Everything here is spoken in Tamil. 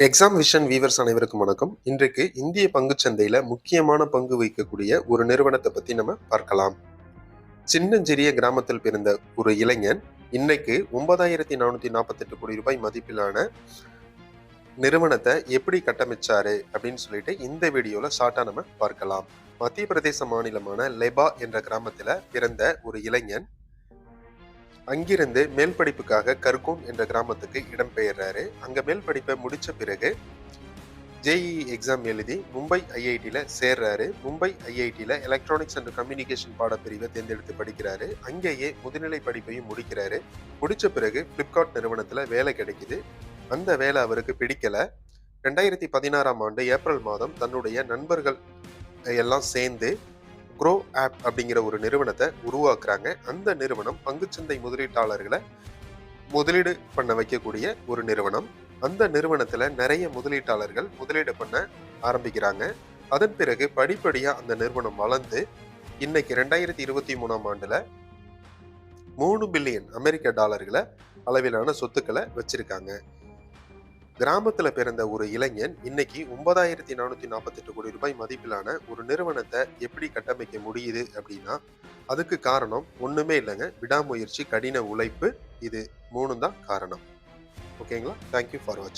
எக்ஸாம் விஷன் வீவர்ஸ் அனைவருக்கும் வணக்கம். இன்றைக்கு இந்திய பங்குச் சந்தையில முக்கியமான பங்கு வகிக்கக்கூடிய ஒரு நிறுவனத்தை பத்தி நம்ம பார்க்கலாம். சின்னஞ்சிறிய கிராமத்தில் பிறந்த ஒரு இளைஞன் இன்னைக்கு 9,448 கோடி ரூபாய் மதிப்பிலான நிறுவனத்தை எப்படி கட்டமைச்சாரு அப்படின்னு சொல்லிட்டு இந்த வீடியோல ஷார்ட்டா நம்ம பார்க்கலாம். மத்திய பிரதேச மாநிலமான லெபா என்ற கிராமத்துல பிறந்த ஒரு இளைஞன் அங்கிருந்து மேல் படிப்புக்காக கர்கோன் என்ற கிராமத்துக்கு இடம்பெயர்றாரு. அங்க மேல் படிப்பை முடிச்ச பிறகு ஜேஇஇ எக்ஸாம் எழுதி மும்பை ஐஐடியில் சேர்றாரு. மும்பை ஐஐடியில் எலக்ட்ரானிக்ஸ் அண்ட் கம்யூனிகேஷன் பாடப்பிரிவை தேர்ந்தெடுத்து படிக்கிறாரு. அங்கேயே முதுநிலை படிப்பையும் முடிக்கிறாரு. முடிச்ச பிறகு பிளிப்கார்ட் நிறுவனத்தில் வேலை கிடைக்குது. அந்த வேலை அவருக்கு பிடிக்கல. 2016ஆம் ஆண்டு ஏப்ரல் மாதம் தன்னுடைய நண்பர்கள் எல்லாம் சேர்ந்து க்ரோ ஆப் அப்படிங்கிற ஒரு நிறுவனத்தை உருவாக்குறாங்க. அந்த நிறுவனம் பங்குச்சந்தை முதலீட்டாளர்களை முதலீடு பண்ண வைக்கக்கூடிய ஒரு நிறுவனம். அந்த நிறுவனத்துல நிறைய முதலீட்டாளர்கள் முதலீடு பண்ண ஆரம்பிக்கிறாங்க. அதன் பிறகு படிப்படியா அந்த நிறுவனம் வளர்ந்து இன்னைக்கு 2023ஆம் ஆண்டுல 3 பில்லியன் அமெரிக்க டாலர்களை அளவிலான சொத்துக்களை வச்சிருக்காங்க. கிராமத்துல பிறந்த ஒரு இளைஞன் இன்னைக்கு 9,448 கோடி ரூபாய் மதிப்பிலான ஒரு நிறுவனத்தை எப்படி கட்டமைக்க முடியுது அப்படின்னா அதுக்கு காரணம் ஒண்ணுமே இல்லைங்க, விடாமுயற்சி, கடின உழைப்பு. இது 3 தான் காரணம். ஓகேங்களா? தேங்க்யூ ஃபார் வாட்சிங்.